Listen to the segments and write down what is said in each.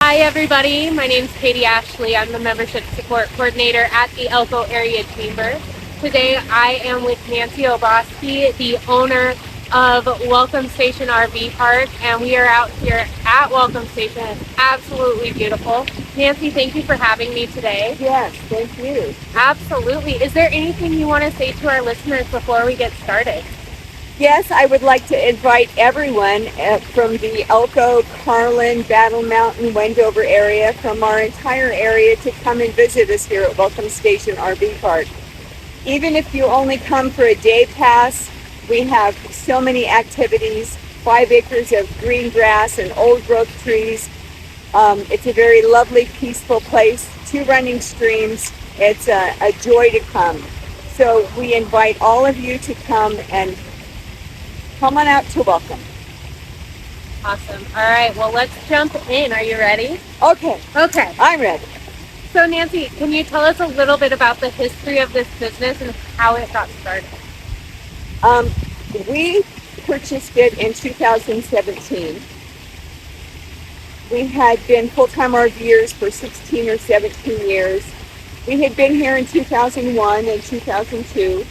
Hi everybody, my name is Katie Ashley. I'm the Membership Support Coordinator at the Elko Area Chamber. Today I am with Nancy Obrosky, the owner of Welcome Station RV Park, and we are out here at Welcome Station. It's absolutely beautiful. Nancy, thank you for having me today. Yes, thank you. Absolutely. Is there anything you want to say to our listeners before we get started? Yes, I would like to invite everyone from the Elko, Carlin, Battle Mountain, Wendover area, from our entire area to come and visit us here at Welcome Station RV Park. Even if you only come for a day pass, we have so many activities, 5 acres of green grass and old growth trees. It's a very lovely, peaceful place, 2 running streams. It's a joy to come. So we invite all of you to come on out to Welcome. Awesome. All right, well, let's jump in. Are you ready? Okay, Okay. I'm ready. So Nancy, can you tell us a little bit about the history of this business and how it got started? We purchased it in 2017. We had been full-time RVers for 16 or 17 years. We had been here in 2001 and 2002.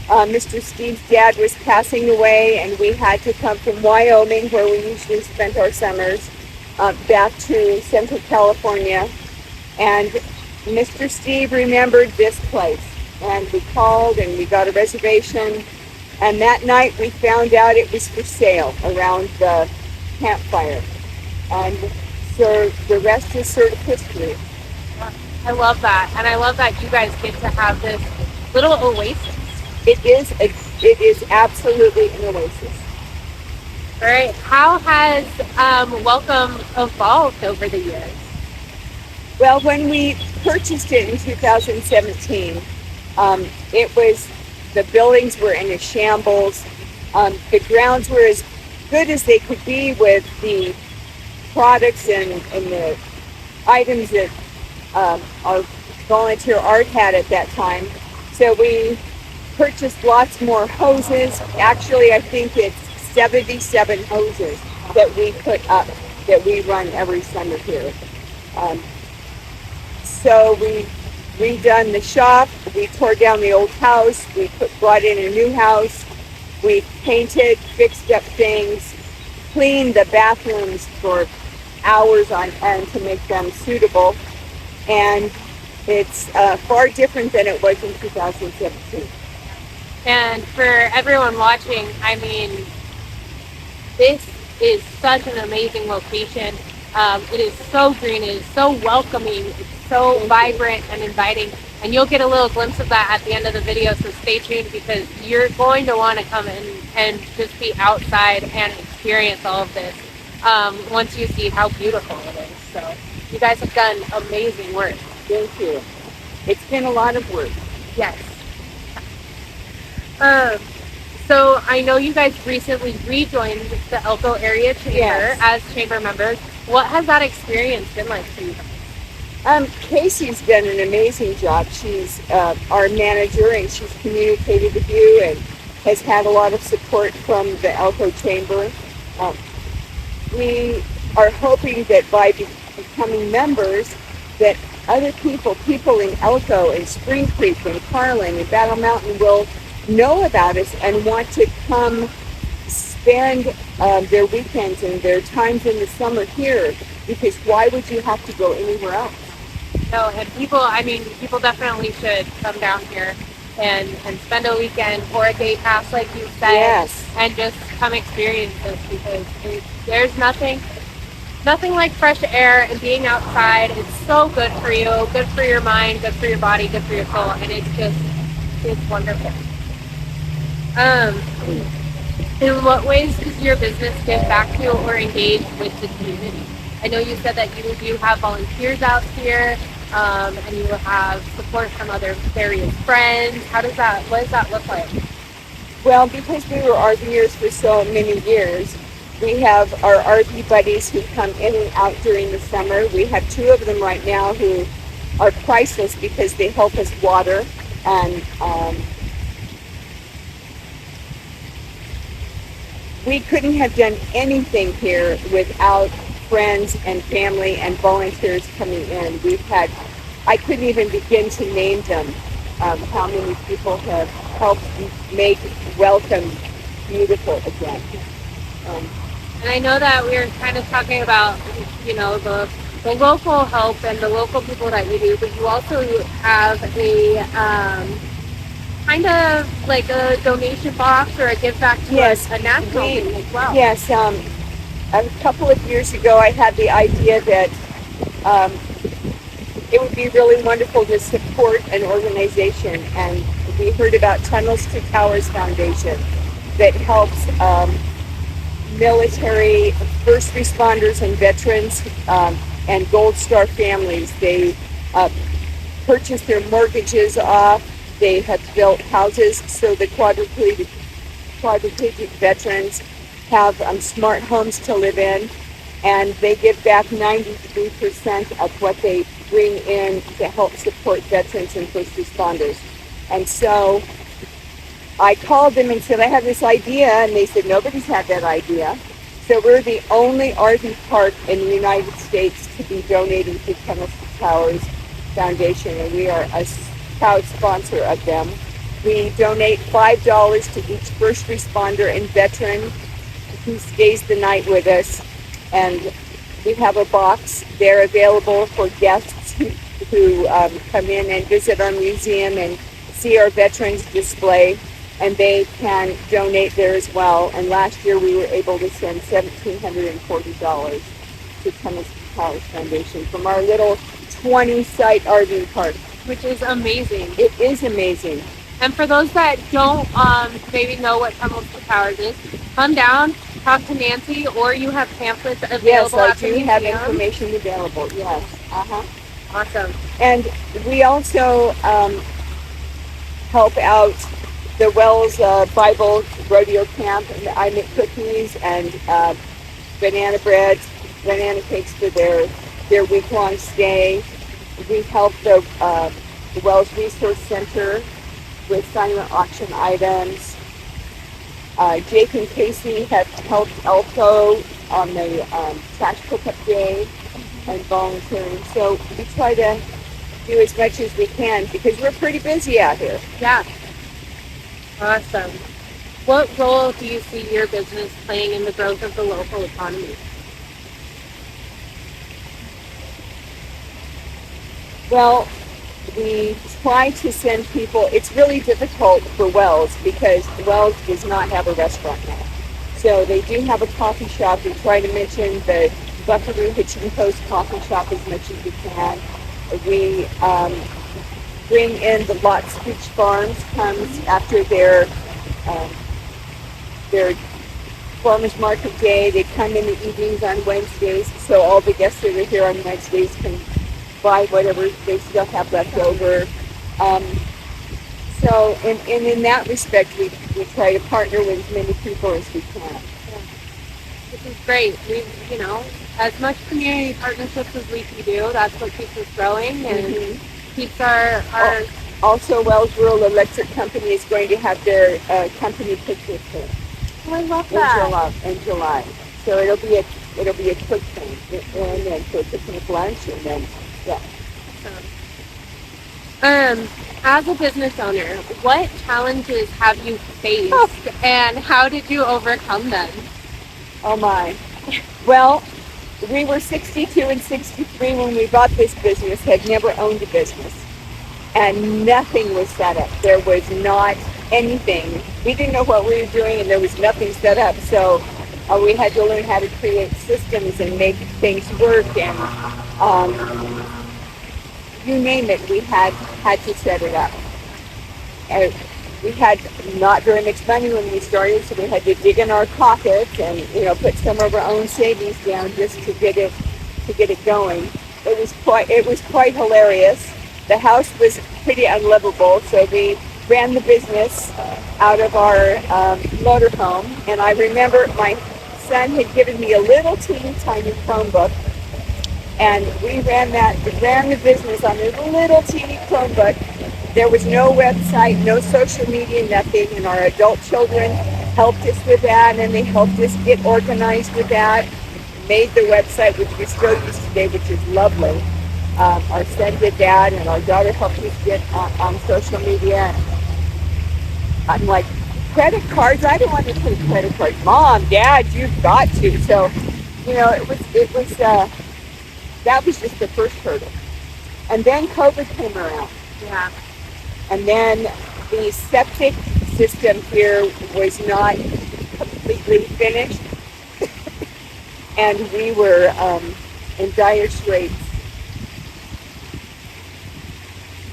Mr. Steve's dad was passing away, and we had to come from Wyoming, where we usually spent our summers, back to Central California. And Mr. Steve remembered this place, and we called and we got a reservation. And that night we found out it was for sale around the campfire. And so the rest is sort of history. I love that, and I love that you guys get to have this little oasis. It is absolutely an oasis. All right, how has Welcome evolved over the years? Well, when we purchased it in 2017, the buildings were in a shambles. The grounds were as good as they could be with the products and the items that our volunteer art had at that time. So we purchased lots more hoses. Actually, I think it's 77 hoses that we put up, that we run every summer here. So we redone the shop, we tore down the old house, we brought in a new house, we painted, fixed up things, cleaned the bathrooms for hours on end to make them suitable, and it's far different than it was in 2017. And for everyone watching, I mean, this is such an amazing location. It is so green, it is so welcoming, it's so vibrant and inviting, and you'll get a little glimpse of that at the end of the video, so stay tuned because you're going to want to come in and just be outside and experience all of this once you see how beautiful it is. So you guys have done amazing work. Thank you. It's been a lot of work. Yes. So I know you guys recently rejoined the Elko Area Chamber. Yes. As chamber members. What has that experience been like for you guys? Casey's done an amazing job. She's our manager, and she's communicated with you and has had a lot of support from the Elko Chamber. We are hoping that by becoming members, that other people in Elko and Spring Creek and Carlin and Battle Mountain will know about us and want to come spend their weekends and their times in the summer here, because why would you have to go anywhere else? No, and people definitely should come down here and spend a weekend or a day pass, like you said, Yes. and just come experience this, because there's nothing like fresh air and being outside. It's so good for you, good for your mind, good for your body, good for your soul, and it's wonderful. In what ways does your business give back to or engage with the community? I know you said that you have volunteers out here, and you have support from other various friends. What does that look like? Well, because we were RVers for so many years, we have our RV buddies who come in and out during the summer. We have 2 of them right now who are priceless because they help us water, and we couldn't have done anything here without friends and family and volunteers coming in. I couldn't even begin to name them, how many people have helped make welcome beautiful again. And I know that we were kind of talking about, the local help and the local people that you do, but you also have a kind of like a donation box or a give back to a national thing as well. Yes, a couple of years ago I had the idea that it would be really wonderful to support an organization, and we heard about Tunnels to Towers Foundation that helps military, first responders and veterans and Gold Star families. They purchase their mortgages off. They have built houses so the quadriplegic veterans have smart homes to live in, and they give back 93% of what they bring in to help support veterans and first responders. And so I called them and said, I have this idea, and they said, nobody's had that idea. So we're the only RV park in the United States to be donating to Tunnels to Towers Foundation, and we are a proud sponsor of them. We donate $5 to each first responder and veteran who stays the night with us, and we have a box there available for guests who come in and visit our museum and see our veterans display, and they can donate there as well. And last year we were able to send $1,740 to Tunnels to Towers Foundation from our little 20-site RV park. Which is amazing. It is amazing. And for those that don't maybe know what Tunnels to Towers is, come down, talk to Nancy, or you have pamphlets available yes, at the museum. Yes, I do have information available, yes. Awesome. And we also help out the Wells Bible Rodeo Camp, and I make cookies and banana bread, banana cakes for their week-long stay. We help the Wells Resource Center with silent auction items. Jake and Casey have helped Elko on the trash pickup day and volunteering. So we try to do as much as we can because we're pretty busy out here. Yeah. Awesome. What role do you see your business playing in the growth of the local economy? Well, we try to send people. It's really difficult for Wells because Wells does not have a restaurant now. So they do have a coffee shop. We try to mention the Buckaroo Hitching Post coffee shop as much as we can. We bring in the Lots Beach Farms, comes after their farmers market day. They come in the evenings on Wednesdays, so all the guests that are here on Wednesdays can buy whatever they still have left over. So in that respect, we try to partner with as many people as we can. Yeah. This is great. We, as much community partnerships as we can do, that's what keeps us growing and keeps our. Also, Wells Rural Electric Company is going to have their company picnic here. Oh, I love that. In July. So it'll be a quick thing, and then for a picnic lunch, and then. Yeah. As a business owner, what challenges have you faced and how did you overcome them? Oh my. Well, we were 62 and 63 when we bought this business, had never owned a business. And nothing was set up. There was not anything. We didn't know what we were doing and there was nothing set up. So we had to learn how to create systems and make things work, and you name it, we had to set it up. And we had not very much money when we started, so we had to dig in our pockets and put some of our own savings down just to get it going. It was quite hilarious. The house was pretty unlivable, so we ran the business out of our motorhome. And I remember my son had given me a little teeny tiny Chromebook, and we ran the business on this little teeny Chromebook. There was no website, no social media, nothing, and our adult children helped us with that, and they helped us get organized with that. made the website, which we still use today, which is lovely. Our son did that, and our daughter helped us get on social media. I'm like, credit cards? I don't want to take credit cards. Mom, Dad, you've got to. So, that was just the first hurdle. And then COVID came around. Yeah. And then the septic system here was not completely finished. And we were in dire straits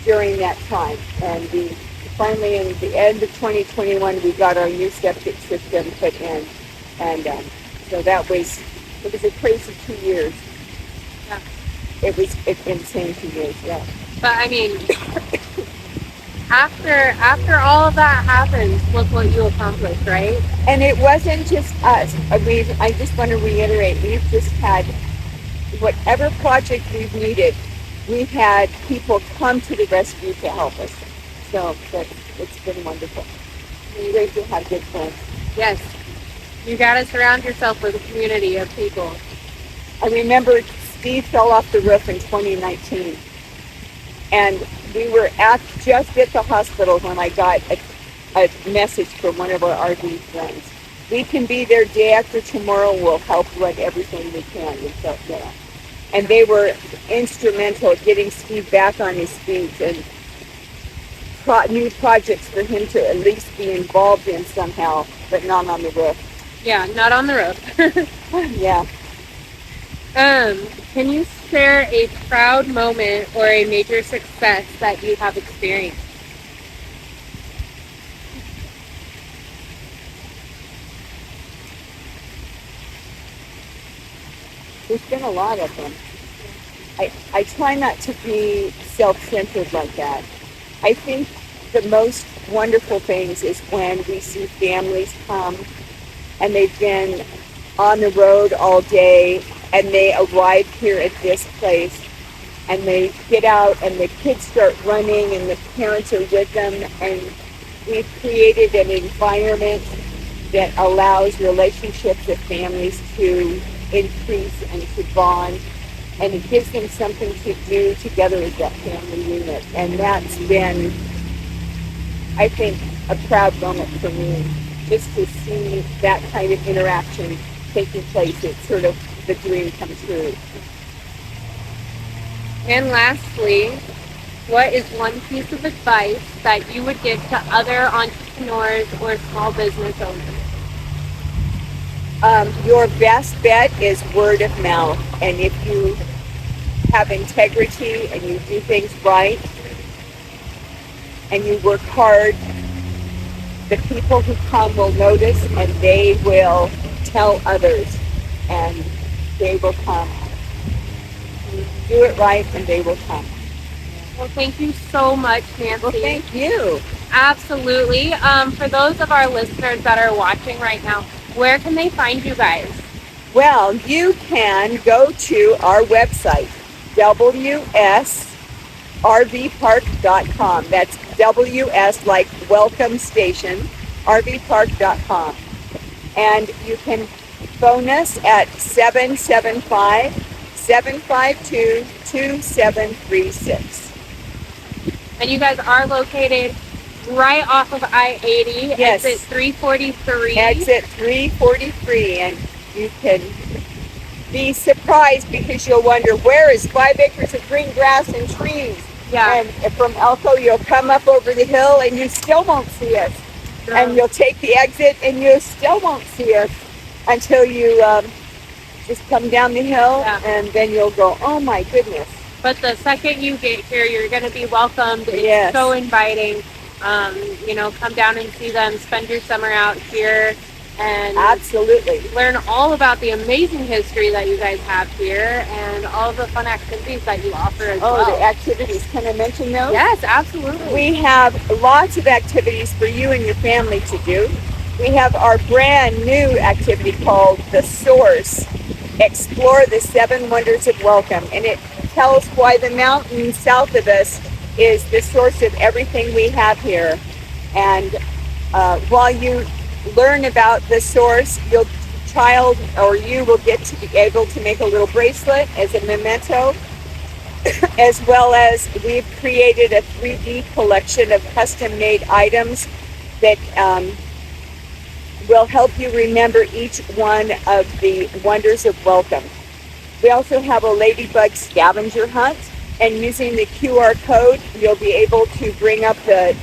during that time. And finally, in the end of 2021, we got our new septic system put in. And so it was a crazy 2 years. Yeah. It was insane 2 years, yeah. But I mean, after all of that happens, look what you accomplished, right? And it wasn't just us. I just want to reiterate, we've just had whatever project we've needed, we've had people come to the rescue to help us. So it's been wonderful. It's great to have good friends. Yes. You got to surround yourself with a community of people. I remember Steve fell off the roof in 2019. And we were just at the hospital when I got a message from one of our RV friends. We can be there day after tomorrow. We'll help with everything we can. And so, yeah. And they were instrumental getting Steve back on his feet and new projects for him to at least be involved in somehow, but not on the roof. Yeah, not on the roof. Yeah. Can you share a proud moment or a major success that you have experienced? There's been a lot of them. I try not to be self-centered like that. I think the most wonderful things is when we see families come and they've been on the road all day and they arrive here at this place and they get out and the kids start running and the parents are with them, and we've created an environment that allows relationships of families to increase and to bond, and it gives them something to do together as that family unit. And that's been, I think, a proud moment for me, just to see that kind of interaction taking place. It's sort of the dream come true. And lastly, what is one piece of advice that you would give to other entrepreneurs or small business owners? Your best bet is word of mouth. And if you have integrity and you do things right and you work hard, the people who come will notice and they will tell others and they will come. Do it right and they will come. Well, thank you so much, Nancy. Well, thank you. Absolutely. For those of our listeners that are watching right now, where can they find you guys? Well, you can go to our website, wsrvpark.com. That's WS like welcome station, rvpark.com. And you can phone us at 775-752-2736. And you guys are located right off of I-80, Yes. exit 343. Exit 343, and you can be surprised because you'll wonder, where is 5 acres of green grass and trees? Yeah. And from Elko, you'll come up over the hill and you still won't see us. Yeah. And you'll take the exit and you still won't see us until you just come down the hill, Yeah. and then you'll go, oh my goodness. But the second you get here, you're going to be welcomed. It's Yes. so inviting. Come down and see them, spend your summer out here, and Absolutely. learn all about the amazing history that you guys have here and all the fun activities that you offer as Oh, well. the activities. Can I mention those? Yes, absolutely. We have lots of activities for you and your family to do. We have our brand new activity called The Source, Explore the 7 Wonders of Welcome. And it tells why the mountain south of us is the source of everything we have here. And while you learn about the source, you'll child or you will get to be able to make a little bracelet as a memento, as well as we've created a 3D collection of custom-made items that will help you remember each one of the wonders of welcome. We also have a ladybug scavenger hunt, and using the QR code, you'll be able to bring up the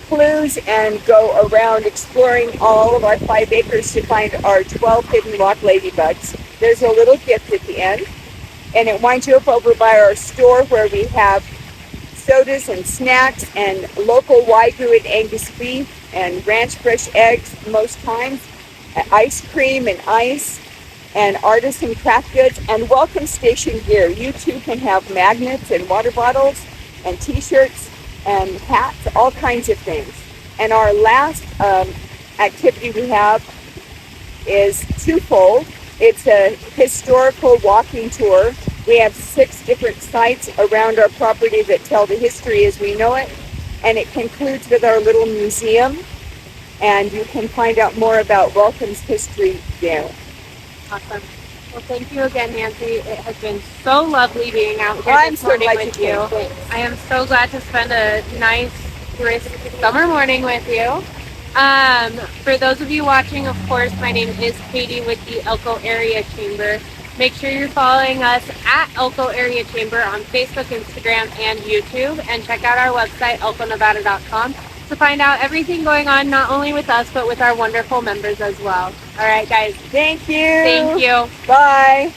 clues and go around exploring all of our 5 acres to find our 12 hidden rock ladybugs. There's a little gift at the end, and it winds you up over by our store where we have sodas and snacks and local Wagyu and Angus beef and ranch fresh eggs most times, ice cream and ice, and artisan craft goods, and welcome station gear. You too can have magnets and water bottles and t-shirts and hats, all kinds of things. And our last activity we have is twofold. It's a historical walking tour. We have 6 different sites around our property that tell the history as we know it, and it concludes with our little museum, and you can find out more about Welcome's history there. Awesome. Well, thank you again, Nancy. It has been so lovely being out here I'm this so morning glad with you you. came. Thanks. I am so glad to spend a nice, brisk summer morning with you. For those of you watching, of course, my name is Katie with the Elko Area Chamber. Make sure you're following us at Elko Area Chamber on Facebook, Instagram, and YouTube, and check out our website, elkonevada.com, to find out everything going on, not only with us, but with our wonderful members as well. All right, guys. Thank you. Thank you. Bye.